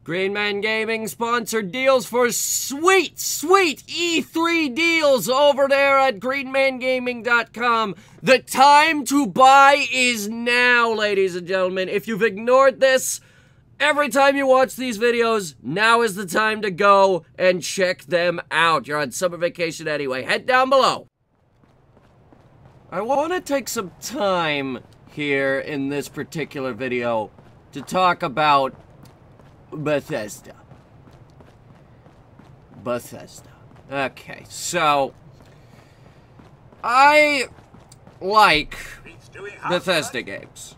Green Man Gaming sponsored deals for sweet, sweet E3 deals over there at greenmangaming.com. The time to buy is now, ladies and gentlemen. If you've ignored this, every time you watch these videos, now is the time to go and check them out. You're on summer vacation anyway. Head down below. I want to take some time here in this particular video to talk about Bethesda. Okay, so I like Bethesda games.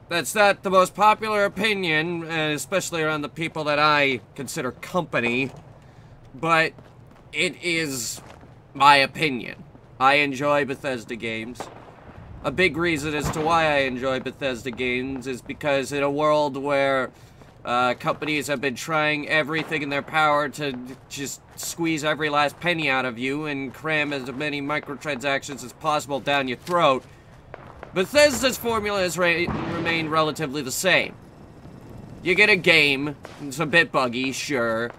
That's not the most popular opinion, especially around the people that I consider company, but it is my opinion. I enjoy Bethesda games. A big reason as to why I enjoy Bethesda games is because in a world where companies have been trying everything in their power to just squeeze every last penny out of you and cram as many microtransactions as possible down your throat, Bethesda's formula has remained relatively the same. You get a game, it's a bit buggy, sure,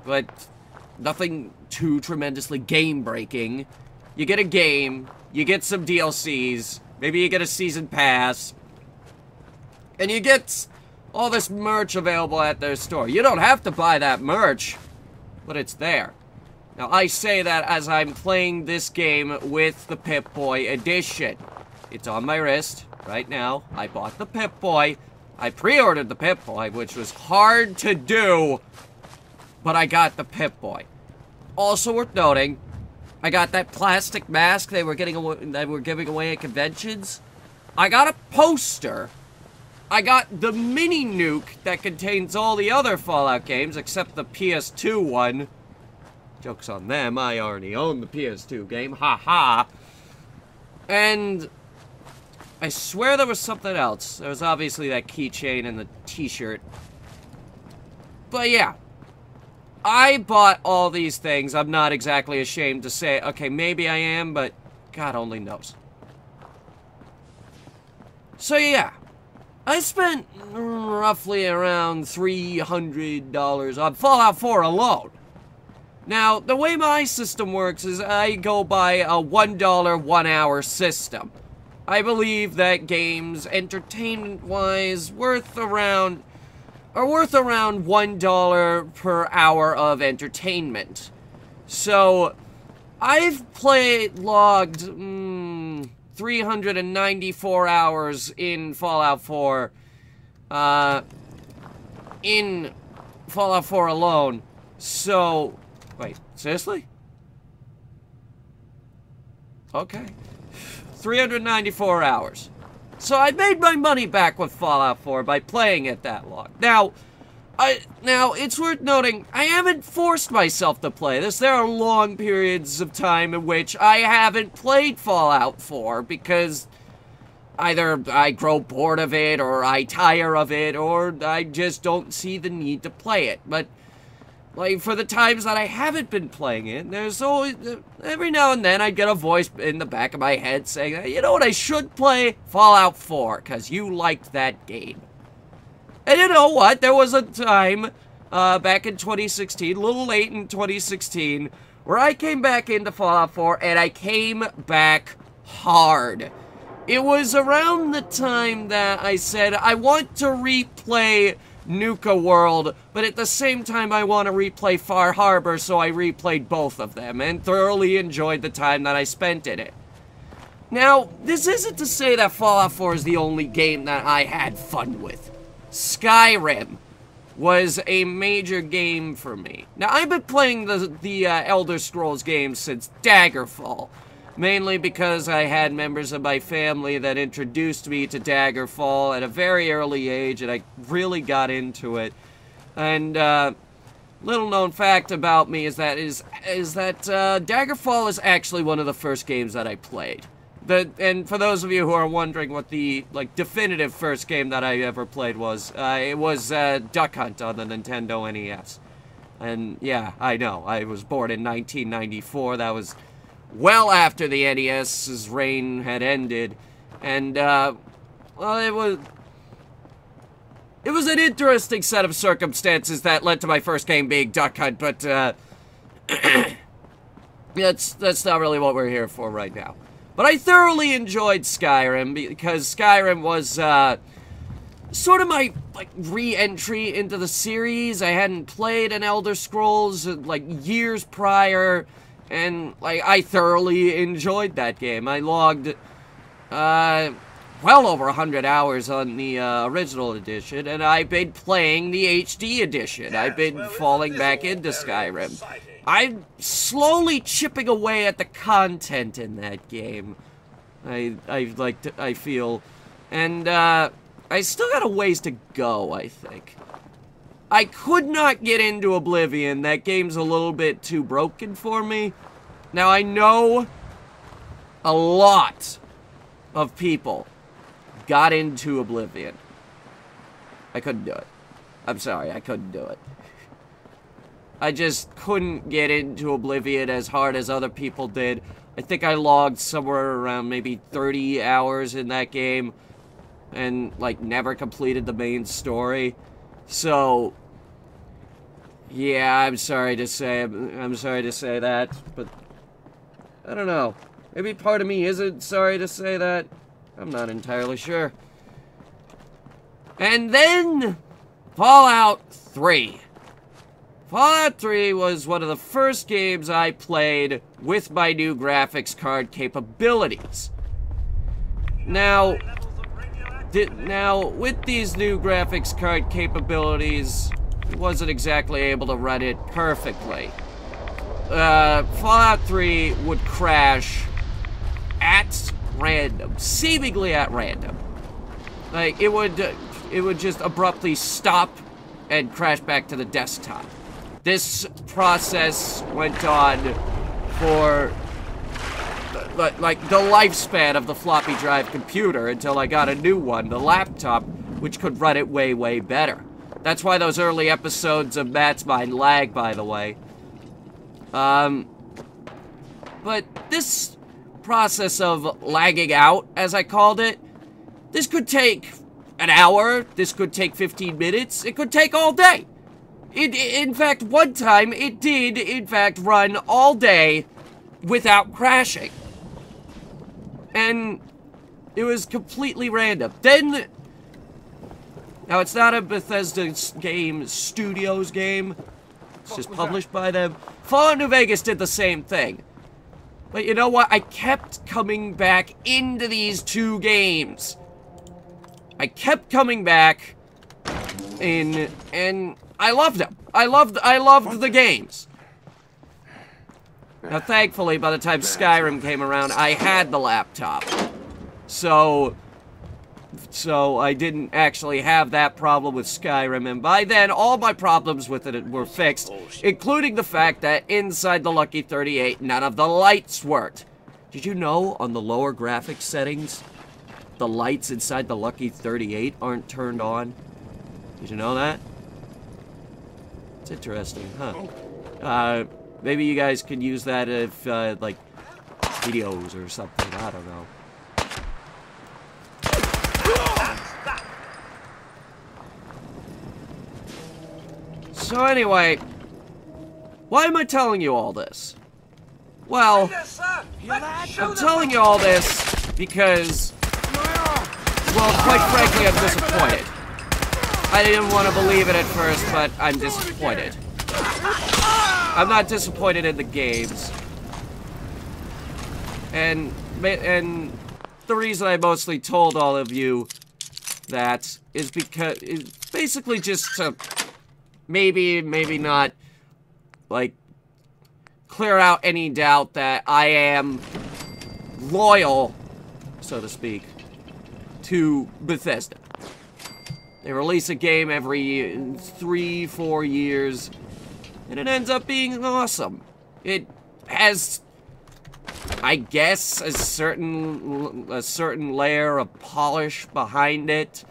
but nothing too tremendously game-breaking. You get a game, you get some DLCs, maybe you get a season pass, and you get all this merch available at their store. You don't have to buy that merch, but it's there. Now, I say that as I'm playing this game with the Pip-Boy edition. It's on my wrist right now. I bought the Pip-Boy. I pre-ordered the Pip-Boy, which was hard to do, but I got the Pip-Boy. Also worth noting, I got that plastic mask they were giving away at conventions. I got a poster. I got the mini nuke that contains all the other Fallout games except the PS2 one. Joke's on them, I already own the PS2 game, haha. And I swear there was something else. There was obviously that keychain and the t-shirt. But yeah, I bought all these things. I'm not exactly ashamed to say, okay, maybe I am, but God only knows. So yeah, I spent roughly around $300 on Fallout 4 alone. Now, the way my system works is I go by a $1 1-hour system. I believe that games, entertainment-wise, are worth around $1 per hour of entertainment. So, I've logged 394 hours in Fallout 4, in Fallout 4 alone. So, wait, seriously? Okay. 394 hours. So I made my money back with Fallout 4 by playing it that long. Now it's worth noting, I haven't forced myself to play this. There are long periods of time in which I haven't played Fallout 4 because either I grow bored of it, or I tire of it, or I just don't see the need to play it. But like, for the times that I haven't been playing it, there's always, every now and then, I get a voice in the back of my head saying, you know what, I should play Fallout 4, because you liked that game. And you know what, there was a time, back in 2016, a little late in 2016, where I came back into Fallout 4, and I came back hard. It was around the time that I said, I want to replay Nuka World, but at the same time I want to replay Far Harbor, so I replayed both of them and thoroughly enjoyed the time that I spent in it. Now, this isn't to say that Fallout 4 is the only game that I had fun with. Skyrim was a major game for me. Now, I've been playing the Elder Scrolls games since Daggerfall, mainly because I had members of my family that introduced me to Daggerfall at a very early age, and I really got into it. And little known fact about me is that Daggerfall is actually one of the first games that I played. And for those of you who are wondering what the definitive first game that I ever played was, it was Duck Hunt on the Nintendo NES. And yeah, I know, I was born in 1994. That was well after the NES's reign had ended, and well, it was an interesting set of circumstances that led to my first game being Duck Hunt, but that's not really what we're here for right now. But I thoroughly enjoyed Skyrim because Skyrim was sort of my re-entry into the series. I hadn't played an Elder Scrolls years prior, and I thoroughly enjoyed that game. I logged well over 100 hours on the original edition, and I've been playing the HD edition. I've been falling back into Skyrim. I'm slowly chipping away at the content in that game. I feel, and I still got a ways to go, I think. I could not get into Oblivion. That game's a little bit too broken for me. Now, I know a lot of people got into Oblivion. I couldn't do it. I'm sorry, I couldn't do it. I just couldn't get into Oblivion as hard as other people did. I think I logged somewhere around maybe 30 hours in that game and never completed the main story. So yeah, I'm sorry to say that, but I don't know. Maybe part of me isn't sorry to say that. I'm not entirely sure. And then Fallout 3. Fallout 3 was one of the first games I played with my new graphics card capabilities. Now, with these new graphics card capabilities, I wasn't exactly able to run it perfectly. Fallout 3 would crash at random, seemingly at random. It would just abruptly stop and crash back to the desktop. This process went on for the lifespan of the floppy drive computer until I got a new one, the laptop, which could run it way, way better. That's why those early episodes of Matt's Mind lag, by the way. But this process of lagging out, as I called it, this could take an hour, this could take 15 minutes, it could take all day. In fact, one time, it did, in fact, run all day without crashing. And it was completely random. Then, now it's not a Bethesda game, Studios game. It's just published by them. Fallout New Vegas did the same thing. But you know what? I kept coming back into these two games. I kept coming back in, and I loved them. I loved the games. Now, thankfully, by the time Skyrim came around, I had the laptop. So I didn't actually have that problem with Skyrim, and by then, all my problems with it were fixed, including the fact that inside the Lucky 38, none of the lights worked. Did you know, on the lower graphics settings, the lights inside the Lucky 38 aren't turned on? Did you know that? It's interesting, huh? Maybe you guys can use that if, videos or something, I don't know. So anyway, why am I telling you all this? Well, I'm telling you all this because, well, quite frankly, I'm disappointed. I didn't want to believe it at first, but I'm disappointed. I'm not disappointed in the games. And the reason I mostly told all of you that is because it's basically just to maybe not clear out any doubt that I am loyal, so to speak, to Bethesda. They release a game every 3-4 years, and it ends up being awesome. It has, I guess, a certain layer of polish behind it.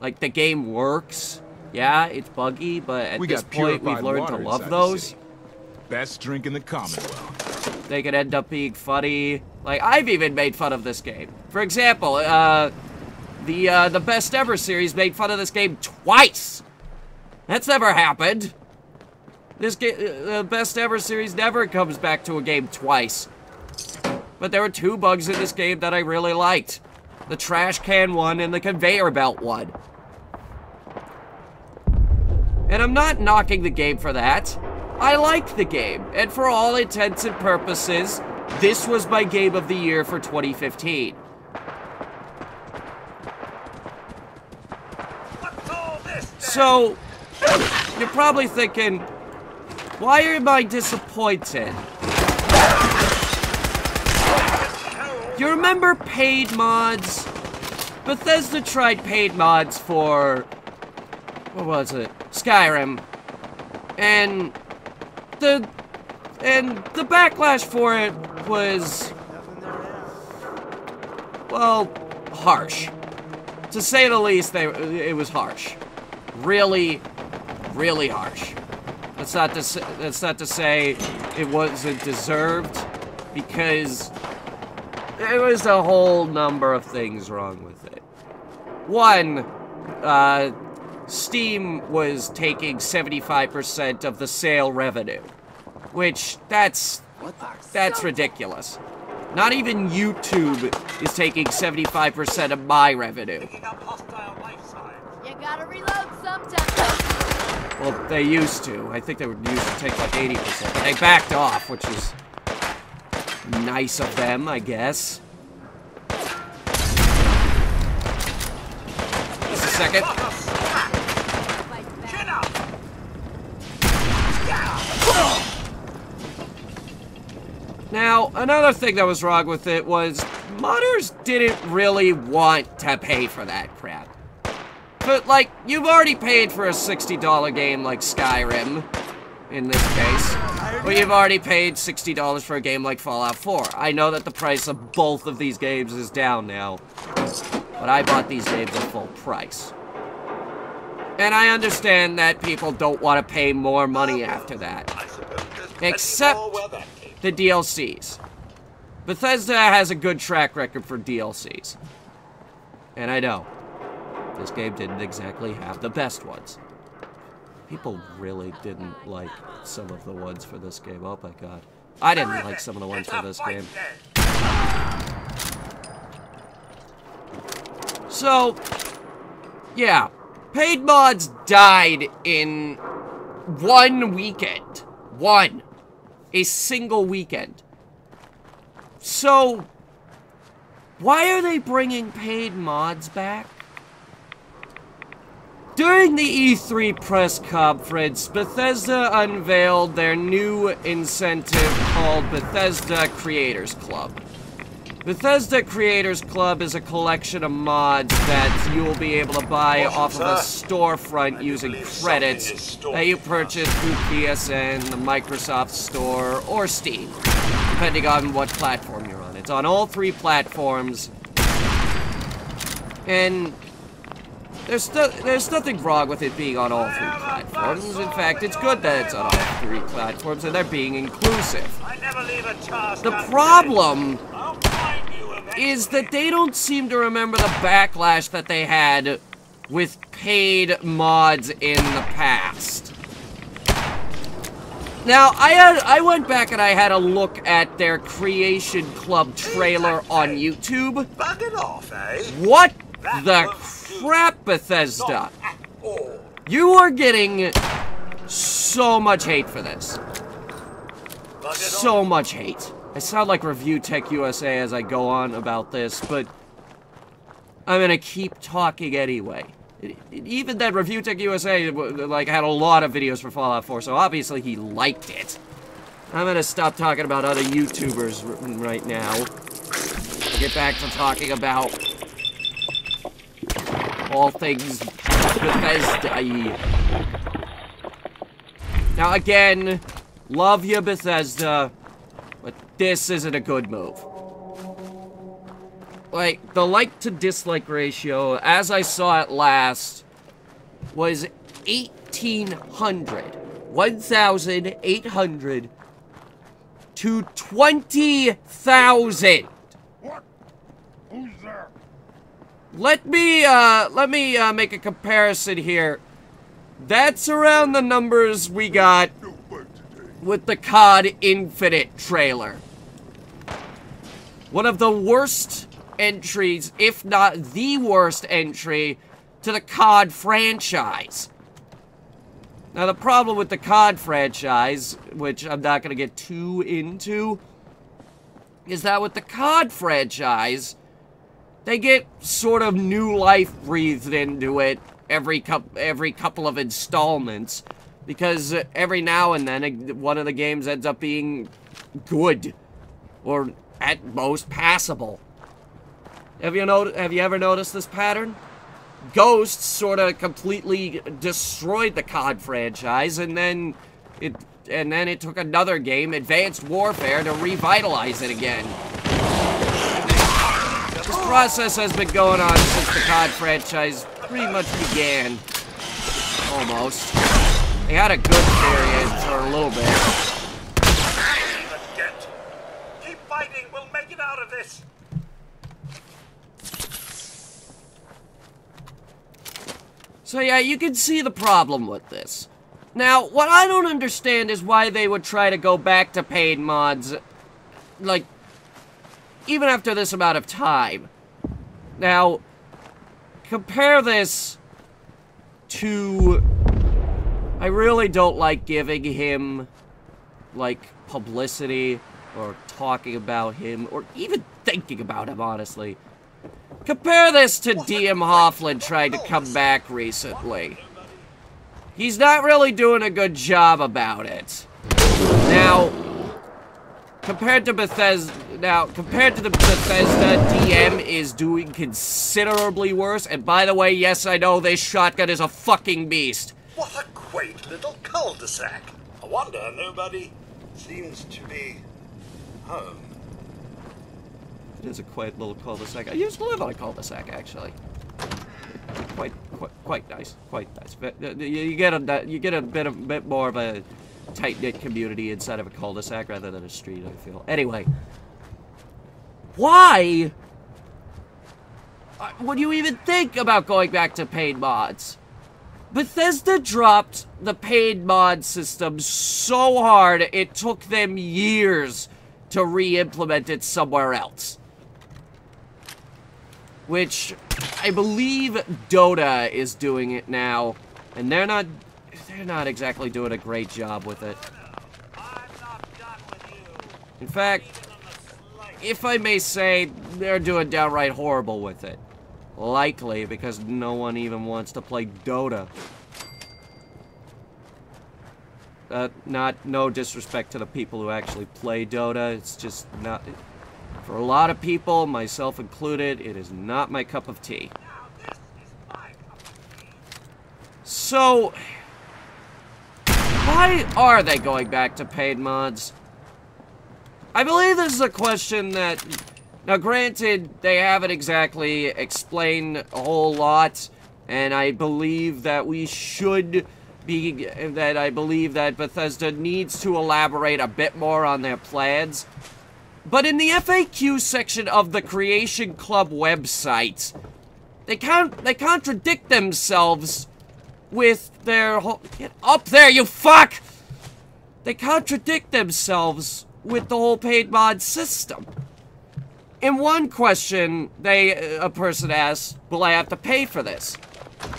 Like, the game works. Yeah, it's buggy, but at this point, we've learned to love those. Best drink in the Commonwealth. They could end up being funny. Like, I've even made fun of this game. For example, The Best Ever series made fun of this game twice. That's never happened. This game, the Best Ever series never comes back to a game twice. But there were 2 bugs in this game that I really liked. The trash can one and the conveyor belt one. And I'm not knocking the game for that. I liked the game, and for all intents and purposes, this was my game of the year for 2015. So, you're probably thinking, why am I disappointed? You remember paid mods? Bethesda tried paid mods for, what was it? Skyrim. And the backlash for it was, well, harsh. To say the least, it was harsh. Really, really harsh. That's not to say it wasn't deserved, because there was a whole number of things wrong with it. One, Steam was taking 75% of the sale revenue, which that's ridiculous. Not even YouTube is taking 75% of my revenue. You gotta reload sometimes. Well, they used to. I think they used to take like 80%. They backed off, which is nice of them, I guess. Just a second. Now, another thing that was wrong with it was modders didn't really want to pay for that crap. But, like, you've already paid for a $60 game like Skyrim, in this case. But you've already paid $60 for a game like Fallout 4. I know that the price of both of these games is down now, but I bought these games at full price. And I understand that people don't want to pay more money after that. Except the DLCs. Bethesda has a good track record for DLCs. And I know. This game didn't exactly have the best ones. People really didn't like some of the ones for this game. Oh my god. I didn't like some of the ones for this game. So, yeah. Paid mods died in one weekend. One. A single weekend. So, why are they bringing paid mods back? During the E3 press conference, Bethesda unveiled their new incentive called Bethesda Creators Club. Bethesda Creators Club is a collection of mods that you will be able to buy off of a storefront using credits that you purchase through PSN, the Microsoft Store, or Steam, depending on what platform you're on. It's on all 3 platforms, and there's nothing wrong with it being on all 3 platforms. In fact, it's good that it's on all 3 platforms and they're being inclusive. The problem is that they don't seem to remember the backlash that they had with paid mods in the past. Now, I went back and I had a look at their Creation Club trailer on YouTube. What the crap, Bethesda? You are getting so much hate for this. So much hate. I sound like Review Tech USA as I go on about this, but I'm gonna keep talking anyway. Even that Review Tech USA, like, had a lot of videos for Fallout 4, so obviously he liked it. I'm gonna stop talking about other YouTubers right now. I'll get back to talking about all things Bethesda. Now again, love you, Bethesda, but this isn't a good move. Like, the like to dislike ratio, as I saw it last, was 1,800. 1,800 to 20,000. What? Who's there? Let me make a comparison here. That's around the numbers we got with the COD Infinite trailer. One of the worst entries, if not the worst entry, to the COD franchise. Now, the problem with the COD franchise, which I'm not going to get too into, is that with the COD franchise, they get sort of new life breathed into it every couple of installments, because every now and then one of the games ends up being good, or at most passable. Have you ever noticed this pattern? Ghost sort of completely destroyed the COD franchise, and then it took another game, Advanced Warfare, to revitalize it again. This process has been going on since the COD franchise pretty much began. Almost. They had a good period for a little bit. Keep fighting, we'll make it out of this. So yeah, you can see the problem with this. Now, what I don't understand is why they would try to go back to paid mods, like, even after this amount of time. Now, compare this to... I really don't like giving him, like, publicity, or talking about him, or even thinking about him, honestly. Compare this to DM Hoffman trying to come back recently. He's not really doing a good job about it. Now, compared to the Bethesda, DM is doing considerably worse. And by the way, yes, I know this shotgun is a fucking beast. What a quaint little cul-de-sac. I wonder nobody seems to be home. It is a quaint little cul-de-sac. I used to live on a cul-de-sac, actually. Quite nice. Quite nice. You get a bit more of a tight-knit community inside of a cul-de-sac rather than a street, I feel. Anyway, why would you even think about going back to paid mods? Bethesda dropped the paid mod system so hard it took them years to re-implement it somewhere else. Which I believe Dota is doing it now, and they're not exactly doing a great job with it. In fact, if I may say, they're doing downright horrible with it. Likely because no one even wants to play Dota. No disrespect to the people who actually play Dota, it's just not... For a lot of people, myself included, it is not my cup of tea. So, why are they going back to paid mods? I believe this is a question that... Now, granted, they haven't exactly explained a whole lot, and I believe that we should be... I believe that Bethesda needs to elaborate a bit more on their plans. But in the FAQ section of the Creation Club website, they contradict themselves with their whole... Get up there, you fuck! They contradict themselves with the whole paid mod system. In one question, a person asked, will I have to pay for this?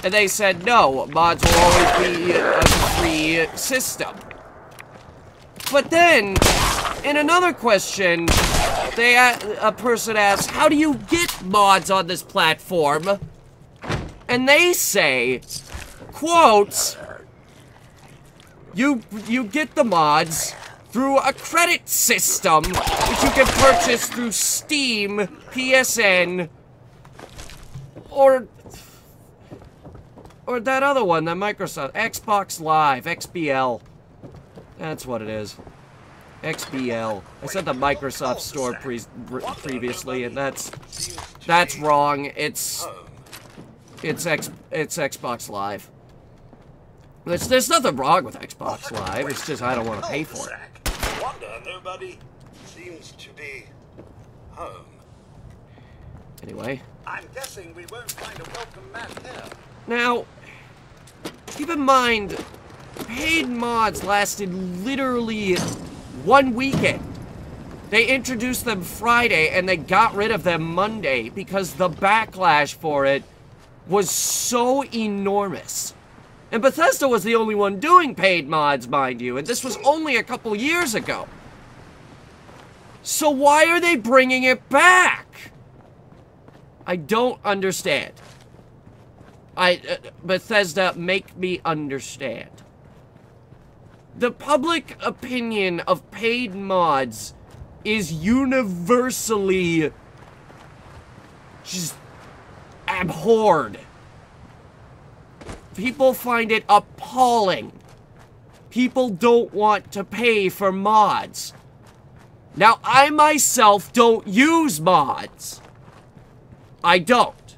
And they said, no, mods will always be a free system. But then, in another question, a person asks, how do you get mods on this platform? And they say, quote, you get the mods through a credit system, which you can purchase through Steam, PSN, or that other one, that Microsoft, Xbox Live, XBL. That's what it is. XBL. I said the Microsoft store previously, and that's wrong. It's Xbox Live. There's nothing wrong with Xbox Live. It's just I don't want to pay for it. Wonder nobody seems to be home. Anyway. I'm guessing we won't find a welcome mat here. Now, keep in mind, paid mods lasted literally 1 weekend. They introduced them Friday and they got rid of them Monday because the backlash for it was so enormous. And Bethesda was the only one doing paid mods, mind you, and this was only a couple years ago. So why are they bringing it back? I don't understand. Bethesda, make me understand. The public opinion of paid mods is universally just abhorred. People find it appalling. People don't want to pay for mods. Now, I myself don't use mods. I don't.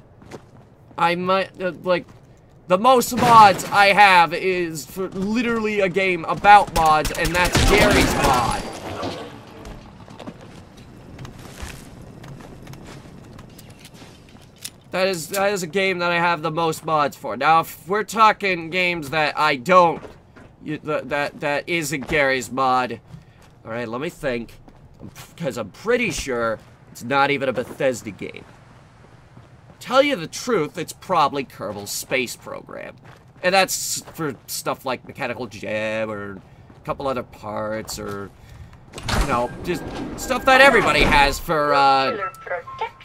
I might, like, the most mods I have is for literally a game about mods, and that's Gary's mod. That is a game that I have the most mods for. Now, if we're talking games that I don't, that isn't Gary's mod. Alright, let me think. Because I'm pretty sure it's not even a Bethesda game. Tell you the truth, it's probably Kerbal Space Program. And that's for stuff like Mechanical Jam or a couple other parts or, you know, just stuff that everybody has for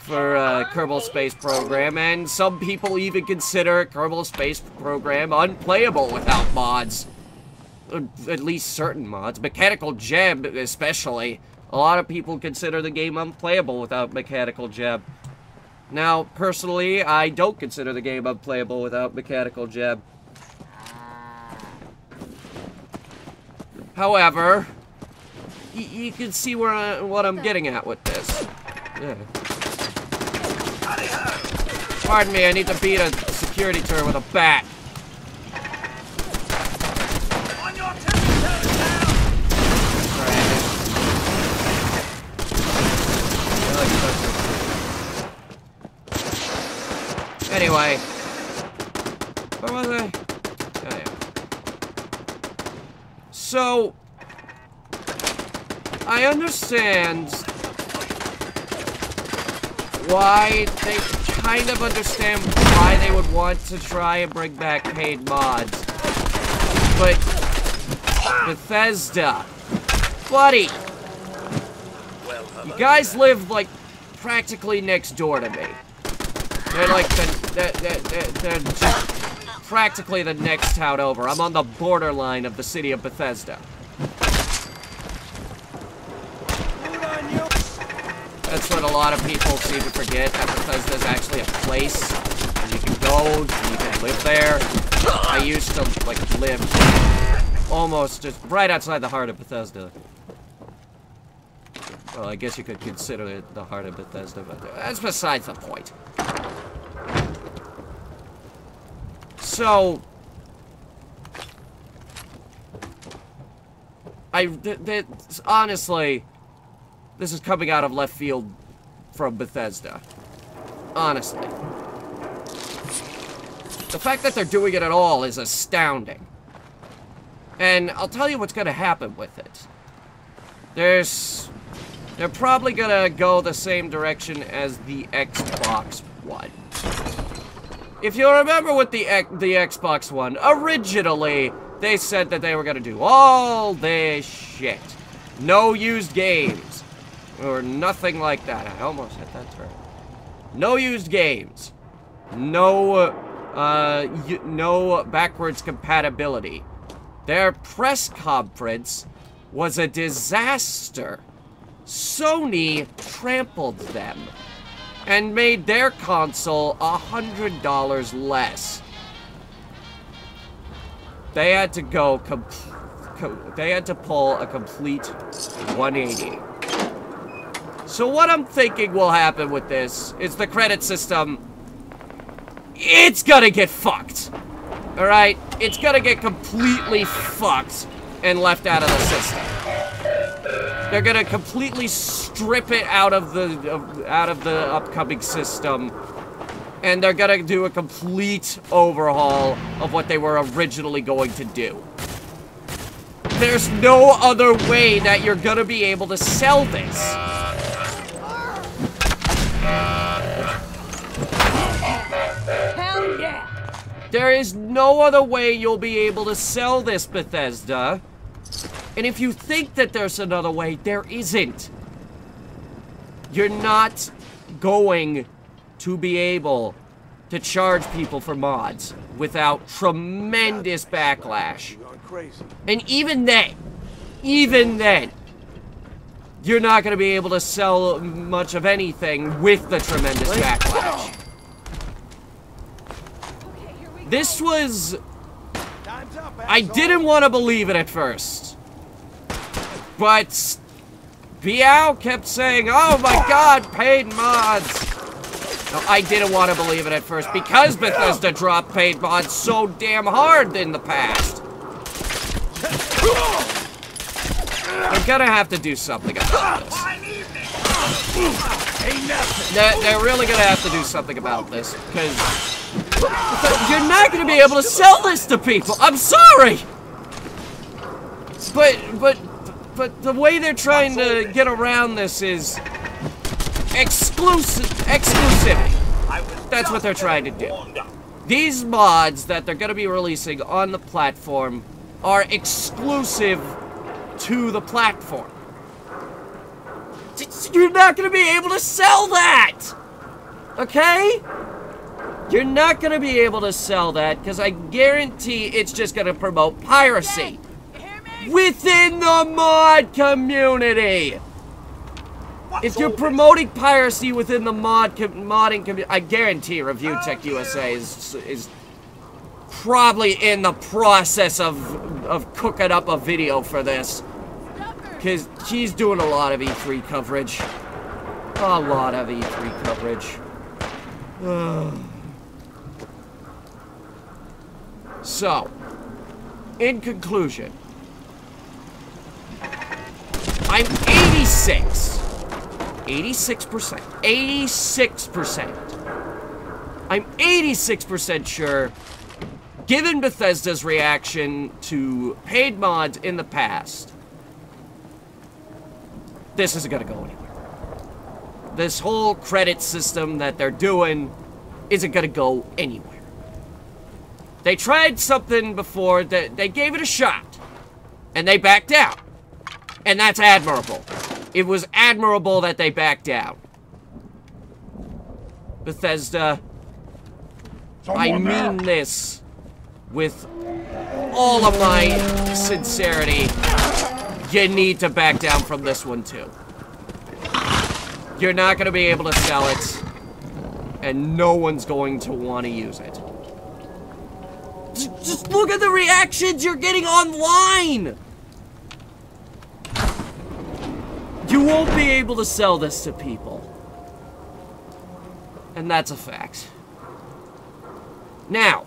Kerbal Space Program, and some people even consider Kerbal Space Program unplayable without mods. At least certain mods. Mechanical Jam, especially. A lot of people consider the game unplayable without Mechanical Jam. Now, personally, I don't consider the game unplayable without Mechanical Jam. However, you can see what I'm getting at with this. Yeah. Pardon me, I need to beat a security turret with a bat. On your toes now! Anyway. Where was I? Oh, yeah. So, I understand why they kind of understand why they would want to try and bring back paid mods. But Bethesda, buddy, you guys live like practically next door to me. They're like they're just practically the next town over. I'm on the borderline of the city of Bethesda. That's what a lot of people seem to forget, that Bethesda is actually a place. You can go, you can live there. I used to, like, live almost just right outside the heart of Bethesda. Well, I guess you could consider it the heart of Bethesda, but that's besides the point. So, honestly, this is coming out of left field from Bethesda. Honestly. The fact that they're doing it at all is astounding. And I'll tell you what's going to happen with it. They're probably going to go the same direction as the Xbox One. If you remember with the Xbox One, originally, they said that they were going to do all this shit. No used games. Or nothing like that. I almost hit that turn. No used games. No backwards compatibility. Their press conference was a disaster. Sony trampled them and made their console $100 less. They had to go they had to pull a complete 180. So what I'm thinking will happen with this is the credit system, it's gonna get fucked. Alright? It's gonna get completely fucked and left out of the system. They're gonna completely strip it out of the upcoming system, and they're gonna do a complete overhaul of what they were originally going to do. There's no other way that you're gonna be able to sell this. Hell yeah! There is no other way you'll be able to sell this, Bethesda. And if you think that there's another way, there isn't. You're not going to be able to charge people for mods without tremendous backlash. And even then, you're not going to be able to sell much of anything with the tremendous backlash. This was... I didn't want to believe it at first. But Biao kept saying, oh my god, paid mods. No, I didn't want to believe it at first because Bethesda dropped paid mods so damn hard in the past. They're gonna have to do something about this. They're really gonna have to do something about this, because you're not gonna be able to sell this to people. I'm sorry! But the way they're trying to get around this is exclusivity. That's what they're trying to do. These mods that they're gonna be releasing on the platform are exclusive to the platform. You're not gonna be able to sell that! Okay? You're not gonna be able to sell that, because I guarantee it's just gonna promote piracy within the mod community. If you're promoting piracy within the modding community, I guarantee Review Tech USA is probably in the process of cooking up a video for this. Because she's doing a lot of E3 coverage. A lot of E3 coverage. So, in conclusion, I'm 86%. 86%. I'm 86% sure, given Bethesda's reaction to paid mods in the past, this isn't gonna go anywhere. This whole credit system that they're doing isn't gonna go anywhere. They tried something before, that they gave it a shot, and they backed down. And that's admirable. It was admirable that they backed down. Bethesda, I mean this with all of my sincerity. You need to back down from this one too. You're not going to be able to sell it, and no one's going to want to use it. Just look at the reactions you're getting online! You won't be able to sell this to people. And that's a fact. Now,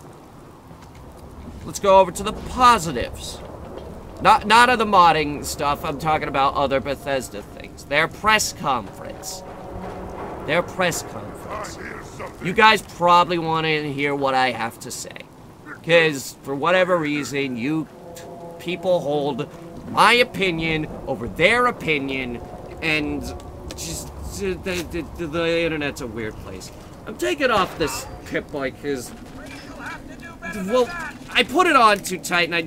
let's go over to the positives. Not of the modding stuff, I'm talking about other Bethesda things. Their press conference. Their press conference. You guys probably want to hear what I have to say. Because, for whatever reason, you people hold my opinion over their opinion, and just the internet's a weird place. I'm taking off this pip bike because, well, I put it on too tight, and I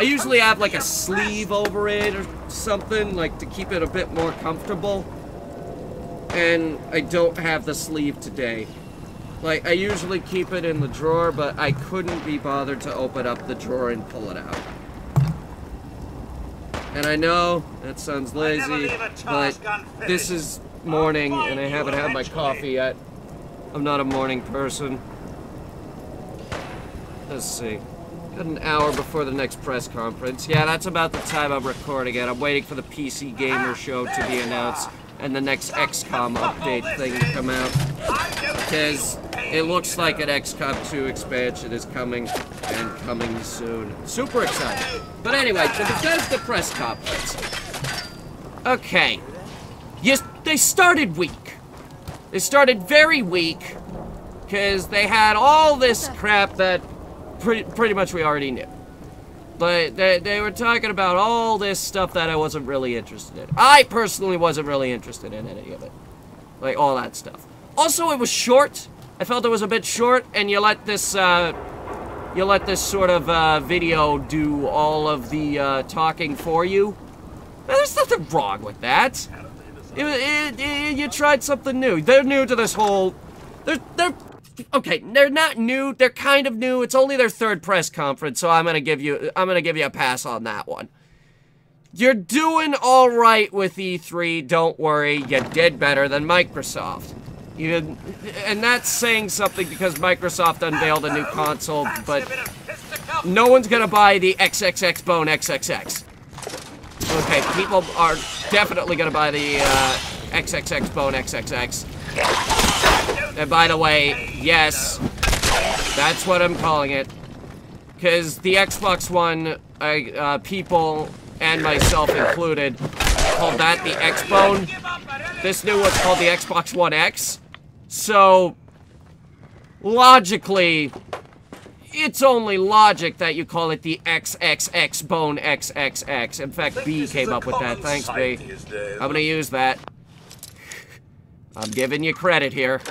usually have like a sleeve over it or something, like to keep it a bit more comfortable, and I don't have the sleeve today. Like, I usually keep it in the drawer, but I couldn't be bothered to open up the drawer and pull it out. And I know that sounds lazy, but this is morning and I haven't had my coffee yet. I'm not a morning person. Let's see. Got an hour before the next press conference. Yeah, that's about the time I'm recording it. I'm waiting for the PC Gamer show to be announced and the next XCOM update thing to come out. Because it looks like an XCOM 2 expansion is coming, and coming soon. Super excited. But anyway, the Bethesda press conference. Okay. Yes, they started weak. They started very weak because they had all this crap that pretty much we already knew. But they were talking about all this stuff that I wasn't really interested in. I personally wasn't really interested in any of it. Like, all that stuff. Also, it was short. I felt it was a bit short, and you let this sort of video do all of the talking for you. Now, there's nothing wrong with that. You tried something new. They're new to this whole... They're okay, they're not new. They're kind of new. It's only their third press conference, so I'm gonna give you a pass on that one. You're doing all right with E3. Don't worry, you did better than Microsoft. And that's saying something because Microsoft unveiled a new console, but no one's gonna buy the XXX Bone XXX. Okay, people are definitely gonna buy the XXX Bone XXX. And by the way, yes, that's what I'm calling it. Because the Xbox One, people, and myself included, called that the X-Bone. This new one's called the Xbox One X. So, logically, it's only logic that you call it the XXX Bone XXX. In fact, B came up with that. Thanks, B. I'm gonna use that. I'm giving you credit here.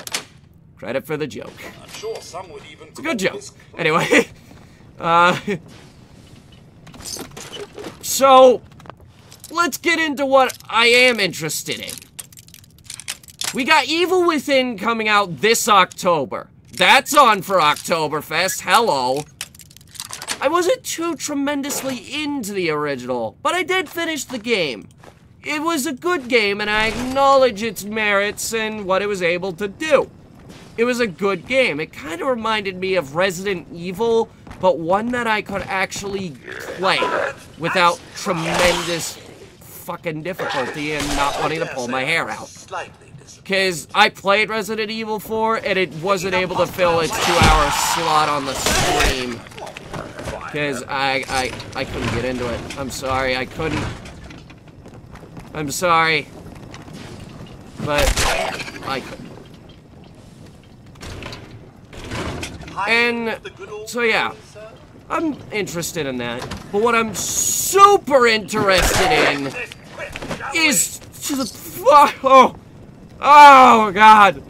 Credit for the joke. I'm sure some would even it's a good joke. Anyway. So, let's get into what I am interested in. We got Evil Within coming out this October. That's on for Oktoberfest. Hello. I wasn't too tremendously into the original, but I did finish the game. It was a good game, and I acknowledge its merits and what it was able to do. It was a good game. It kind of reminded me of Resident Evil, but one that I could actually play without tremendous fucking difficulty and not wanting to pull my hair out. Because I played Resident Evil 4, and it wasn't able to fill its 2-hour slot on the stream. Because I couldn't get into it. I'm sorry, I couldn't. I'm sorry, but I couldn't. And so yeah, I'm interested in that. But what I'm super interested in is just oh god.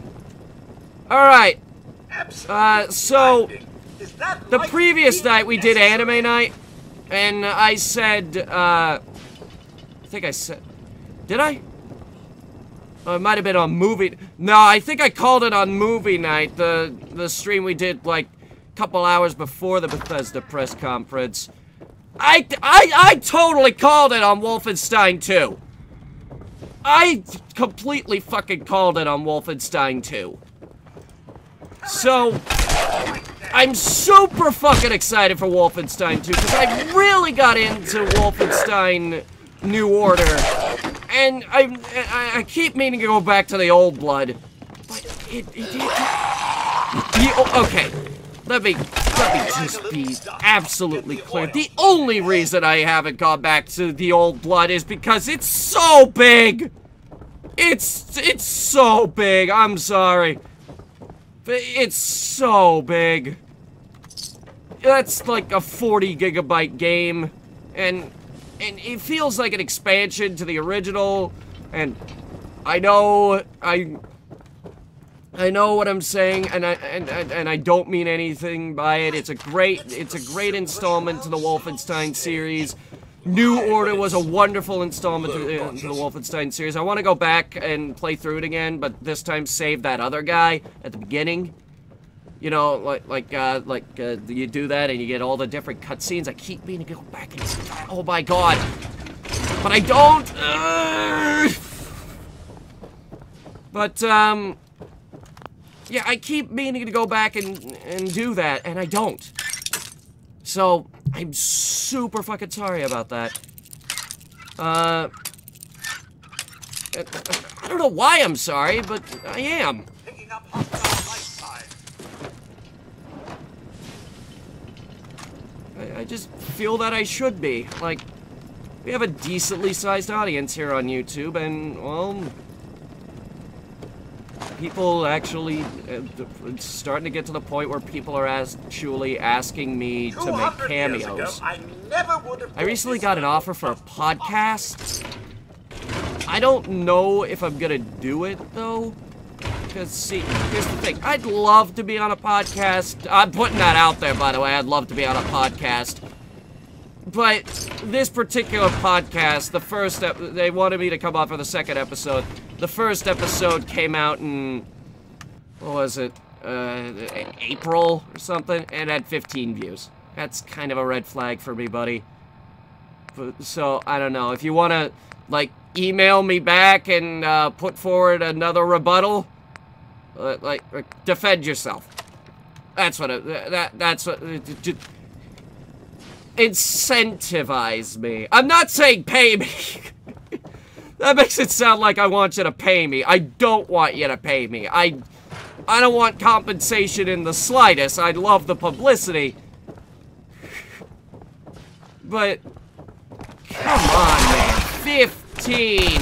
All right. So the previous night we did anime night, and I said I think I said. Did I? Oh, it might have been on movie. No, I think I called it on movie night. The stream we did like a couple hours before the Bethesda press conference. I totally called it on Wolfenstein 2. I completely fucking called it on Wolfenstein 2. So I'm super fucking excited for Wolfenstein 2 because I really got into Wolfenstein New Order. And I keep meaning to go back to the Old Blood, but okay, let me just be absolutely clear. The only reason I haven't gone back to the Old Blood is because it's so big. It's so big. I'm sorry, but it's so big. That's like a 40 gigabyte game, and it feels like an expansion to the original, and I know what I'm saying, and I don't mean anything by it. It's a great installment to the Wolfenstein series. New Order was a wonderful installment to the Wolfenstein series. I want to go back and play through it again, but this time save that other guy at the beginning. You know, like you do that and you get all the different cutscenes. I keep meaning to go back and oh my god, but I don't. But yeah, I keep meaning to go back and do that, and I don't. So I'm super fucking sorry about that. I don't know why I'm sorry, but I am. Picking up hostile light signs. I just feel that I should be. Like, we have a decently sized audience here on YouTube, and, well, people actually, it's starting to get to the point where people are actually asking me to make cameos. I recently got an offer for a podcast. I don't know if I'm gonna do it, though. Because, see, here's the thing. I'd love to be on a podcast. I'm putting that out there, by the way. I'd love to be on a podcast. But this particular podcast, the first, they wanted me to come on for the second episode. The first episode came out in, what was it, April or something, and had 15 views. That's kind of a red flag for me, buddy. So, I don't know. If you want to, like, email me back and put forward another rebuttal, like, defend yourself. That's what that's what, incentivize me. I'm not saying pay me. That makes it sound like I want you to pay me. I don't want you to pay me. I don't want compensation in the slightest. I'd love the publicity. But, come on, man. 15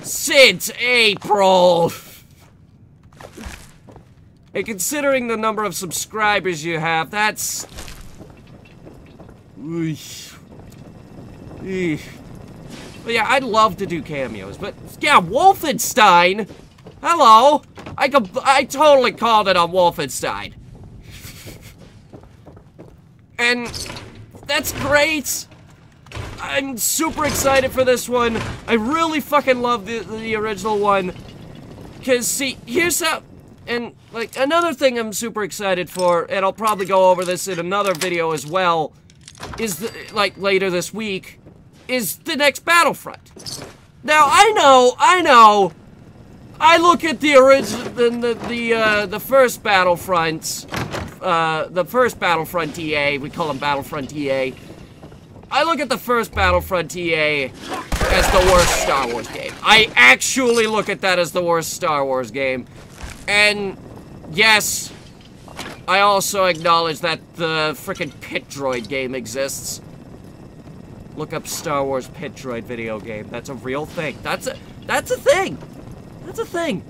since April. And considering the number of subscribers you have, that's... But yeah, I'd love to do cameos, but yeah, Wolfenstein. Hello, I totally called it on Wolfenstein, and that's great. I'm super excited for this one. I really fucking love the original one, cause see, here's how. And like another thing I'm super excited for, and I'll probably go over this in another video as well, is like later this week, is the next Battlefront. Now I know. I look at the original, the first Battlefronts, the first Battlefront EA. We call them Battlefront EA. I look at the first Battlefront EA as the worst Star Wars game. I actually look at that as the worst Star Wars game. And yes, I also acknowledge that the frickin' Pit Droid game exists. Look up Star Wars Pit Droid video game. That's a real thing. That's a thing. That's a thing.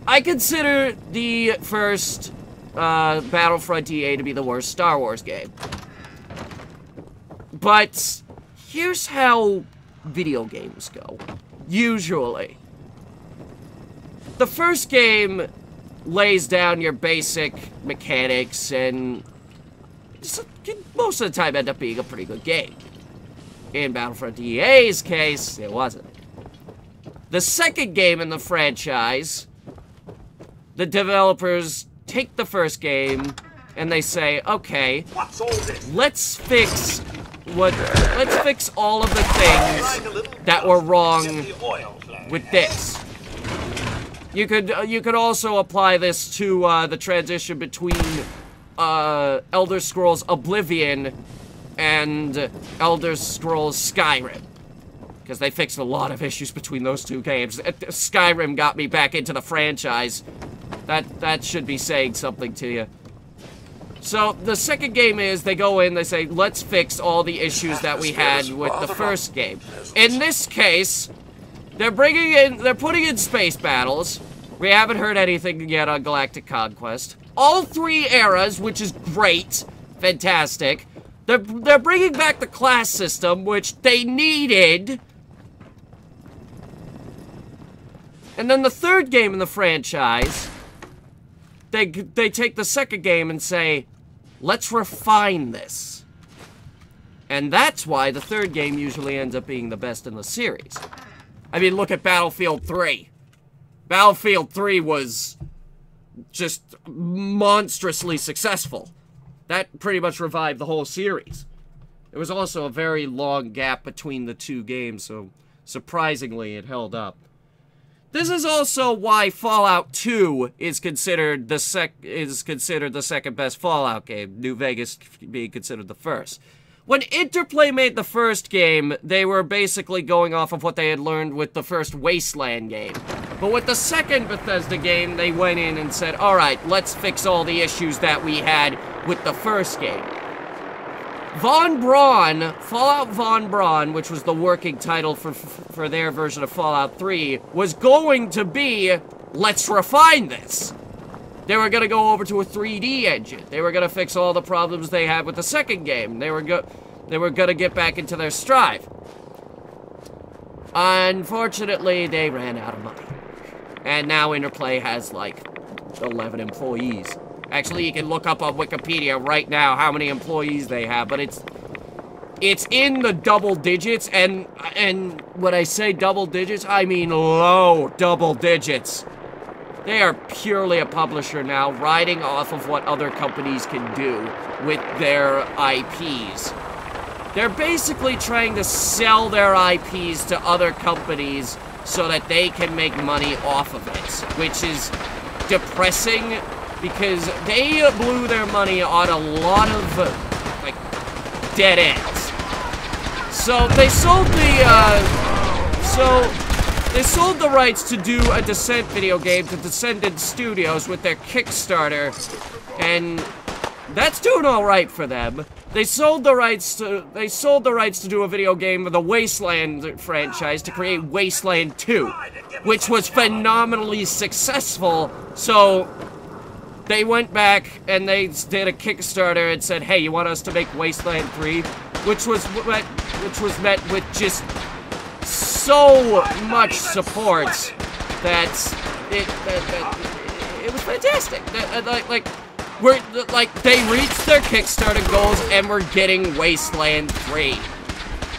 I consider the first Battlefront EA to be the worst Star Wars game. But here's how video games go. Usually. The first game lays down your basic mechanics and most of the time end up being a pretty good game. In Battlefront EA's case, it wasn't. The second game in the franchise, the developers take the first game and they say, okay, let's fix all of the things that were wrong with this. You could also apply this to the transition between Elder Scrolls Oblivion and Elder Scrolls Skyrim, because they fixed a lot of issues between those two games. Skyrim got me back into the franchise. That should be saying something to you. So the second game is they go in, they say, let's fix all the issues that we had with the first game. In this case, they're putting in space battles. We haven't heard anything yet on Galactic Conquest. All three eras, which is great, fantastic. They're bringing back the class system, which they needed. And then the third game in the franchise, they take the second game and say, let's refine this. And that's why the third game usually ends up being the best in the series. I mean, look at Battlefield 3. Battlefield 3 was just monstrously successful. That pretty much revived the whole series. There was also a very long gap between the two games, so surprisingly it held up. This is also why Fallout 2 is considered the second best Fallout game, New Vegas being considered the first. When Interplay made the first game, they were basically going off of what they had learned with the first Wasteland game. But with the second Bethesda game, they went in and said, alright, let's fix all the issues that we had with the first game. Fallout Von Braun, which was the working title for their version of Fallout 3, was going to be, let's refine this. They were going to go over to a 3D engine. They were going to fix all the problems they had with the second game. They were going to get back into their stride. Unfortunately, they ran out of money. And now Interplay has, like, 11 employees. Actually, you can look up on Wikipedia right now how many employees they have, but it's in the double digits, and when I say double digits, I mean low double digits. They are purely a publisher now, riding off of what other companies can do with their IPs. They're basically trying to sell their IPs to other companies so that they can make money off of it, which is depressing because they blew their money on a lot of, like, dead ends. So they sold the rights to do a Descent video game to Descendant Studios with their Kickstarter, and that's doing all right for them. They sold the rights to do a video game with the Wasteland franchise to create Wasteland 2, which was phenomenally successful. So they went back and they did a Kickstarter and said, "Hey, you want us to make Wasteland 3?" Which was met with just so much support that it was fantastic. They reached their Kickstarter goals and we're getting Wasteland 3.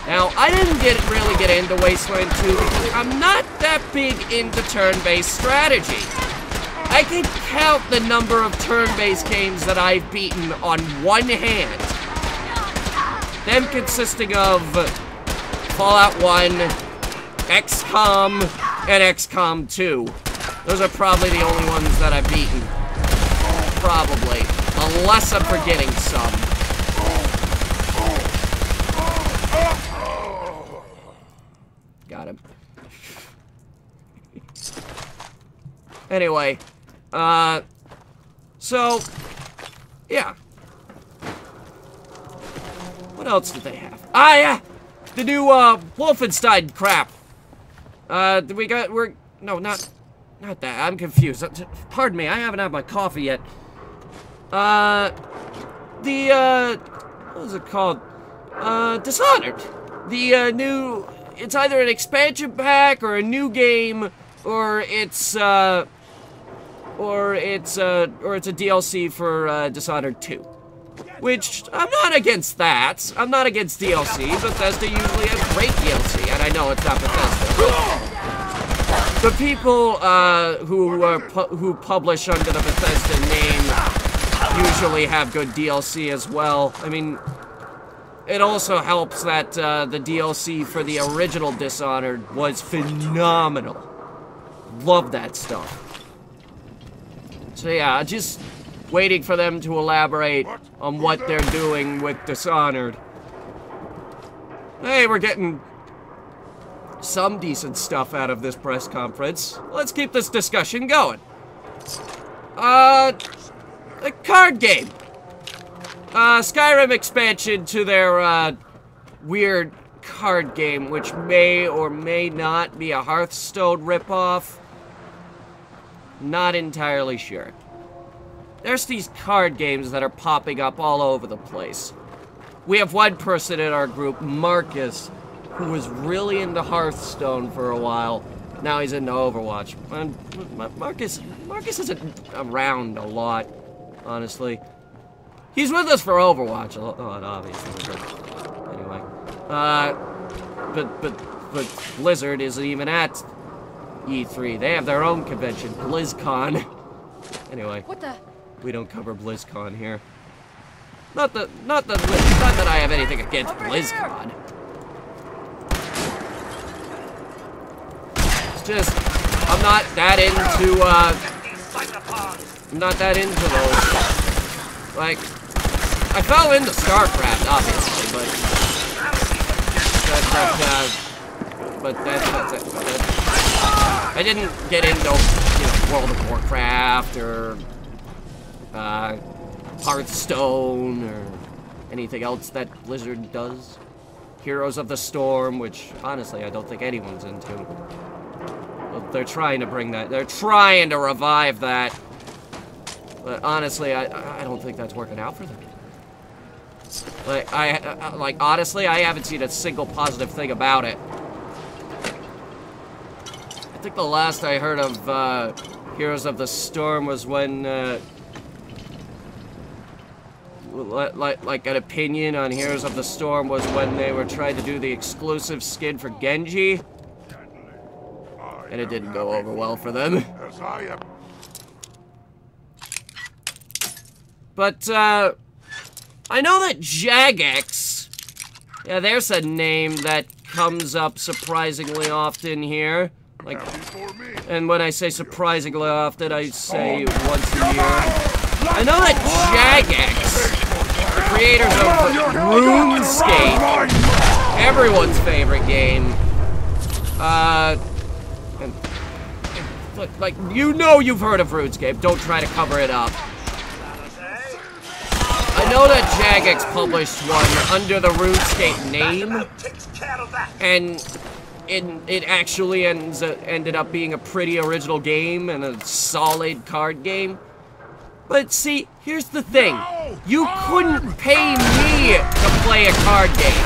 Now, I didn't really get into Wasteland 2 because I'm not that big into turn-based strategy. I can count the number of turn-based games that I've beaten on one hand. Them consisting of Fallout 1, XCOM, and XCOM 2. Those are probably the only ones that I've beaten. Probably. Unless I'm forgetting some. Got him. Anyway. So, yeah. What else did they have? Ah, yeah! The new, Wolfenstein crap. No, not that. I'm confused. Pardon me, I haven't had my coffee yet. What was it called? Dishonored. The, new, it's either an expansion pack or a new game, or it's a DLC for, Dishonored 2. Which, I'm not against that. I'm not against DLC. Bethesda usually has great DLC, and I know it's not Bethesda. The people who publish under the Bethesda name usually have good DLC as well. I mean, it also helps that the DLC for the original Dishonored was phenomenal. Love that stuff. So yeah, just waiting for them to elaborate on what they're doing with Dishonored. Hey, we're getting some decent stuff out of this press conference. Let's keep this discussion going. A card game. Skyrim expansion to their, weird card game, which may or may not be a Hearthstone ripoff. Not entirely sure. There's these card games that are popping up all over the place. We have one person in our group, Marcus, who was really into Hearthstone for a while. Now he's into Overwatch. Marcus isn't around a lot, honestly. He's with us for Overwatch a lot, obviously. But anyway, but Blizzard isn't even at E3. They have their own convention, BlizzCon. Anyway. What the? We don't cover BlizzCon here. Not that I have anything against BlizzCon. It's just I'm not that into those. Like, I fell into StarCraft, obviously, but that's it. I didn't get into, World of Warcraft or Hearthstone or anything else that Blizzard does. Heroes of the Storm, which, honestly, I don't think anyone's into. Well, they're trying to bring that. They're trying to revive that. But honestly, I don't think that's working out for them. Like, honestly, I haven't seen a single positive thing about it. I think the last I heard of Heroes of the Storm was when, like an opinion on Heroes of the Storm was when they were trying to do the exclusive skin for Genji. And it didn't go over well for them. But, I know that Jagex, yeah, there's a name that comes up surprisingly often here. Like, and when I say surprisingly often, I say once a year. I know that Jagex, the creators of RuneScape, everyone's favorite game, like, you know you've heard of RuneScape, don't try to cover it up. I know that Jagex published one under the RuneScape name, and it actually ended up being a pretty original game and a solid card game. But see, here's the thing. You couldn't pay me to play a card game.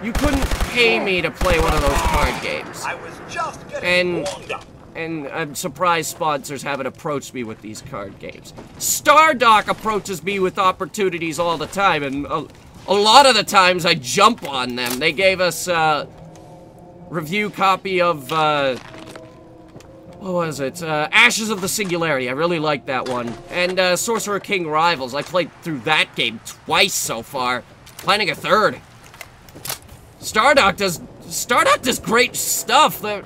You couldn't pay me to play one of those card games. I was just getting warmed up. And I'm surprised sponsors haven't approached me with these card games. Stardock approaches me with opportunities all the time, and a lot of the times I jump on them. They gave us a review copy of, what was it? Ashes of the Singularity. I really liked that one. And Sorcerer King Rivals. I played through that game twice so far. Planning a third. Stardock does great stuff. They're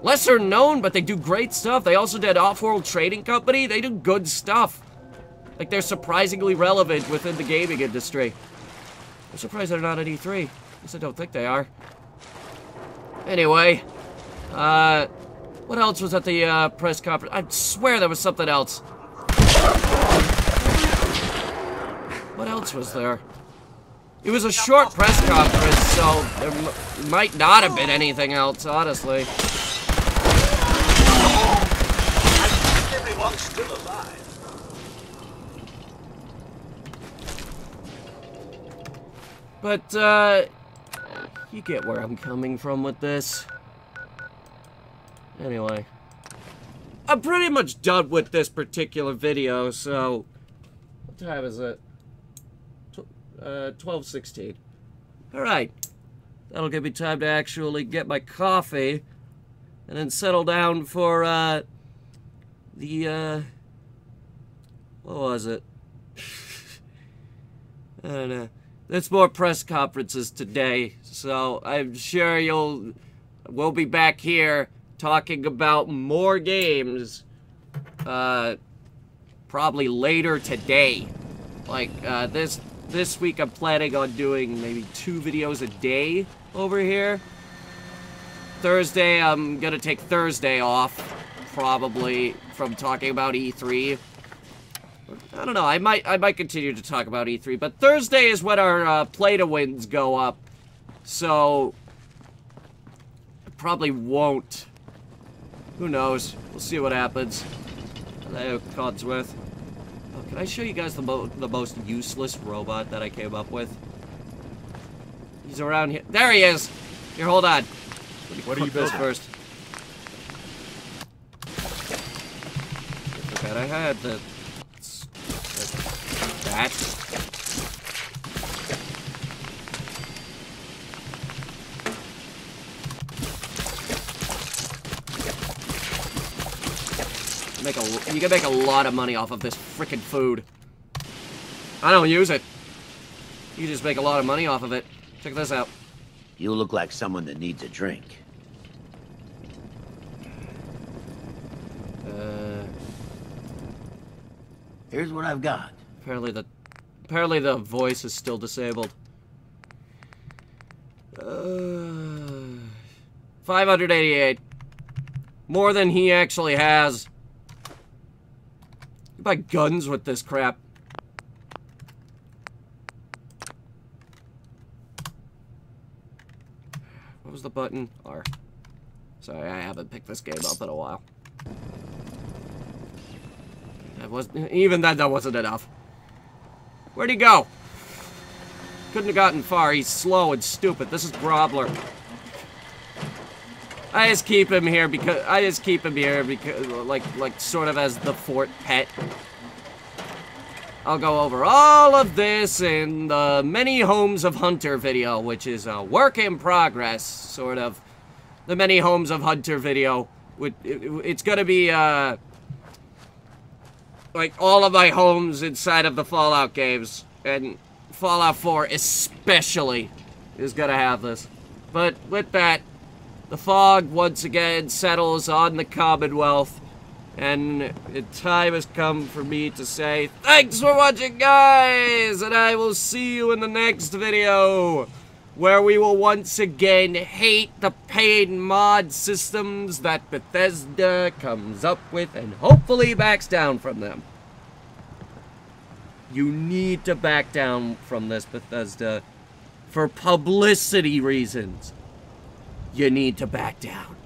lesser known, but they do great stuff. They also did Off-World Trading Company. They do good stuff. Like, they're surprisingly relevant within the gaming industry. I'm surprised they're not at E3. At least I don't think they are. Anyway, what else was at the press conference? I swear there was something else. What else was there? It was a short press conference, so there might not have been anything else, honestly. Everyone's still alive. But, you get where I'm coming from with this. Anyway. I'm pretty much done with this particular video, so... What time is it? 12:16. Alright. That'll give me time to actually get my coffee. And then settle down for, what was it? I don't know. There's more press conferences today, so I'm sure we'll be back here talking about more games, probably later today. Like, this week I'm planning on doing maybe 2 videos a day over here. Thursday, I'm gonna take Thursday off, probably, from talking about E3. I don't know, I might continue to talk about E3, but Thursday is when our play-to-wins go up, so I probably won't. Who knows? We'll see what happens. Hello, Codsworth. Oh, can I show you guys the most useless robot that I came up with? He's around here. There he is! Here, hold on. What are you building? First. I forgot I had that. You can make a lot of money off of this frickin' food. I don't use it. You just make a lot of money off of it. Check this out. You look like someone that needs a drink. Here's what I've got. Apparently the voice is still disabled. 588. More than he actually has. You buy guns with this crap. the button? R. Sorry, I haven't picked this game up in a while. That was even then. That wasn't enough. Where'd he go? Couldn't have gotten far. He's slow and stupid. This is Grobler. I just keep him here because like sort of as the fort pet. I'll go over all of this in the Many Homes of Hunter video, which is a work in progress, sort of. The Many Homes of Hunter video. It's gonna be, like, all of my homes inside of the Fallout games. And Fallout 4 especially is gonna have this. But with that, the fog once again settles on the Commonwealth. And the time has come for me to say, thanks for watching, guys! And I will see you in the next video, where we will once again hate the paid mod systems that Bethesda comes up with and hopefully backs down from them. You need to back down from this, Bethesda. For publicity reasons. You need to back down.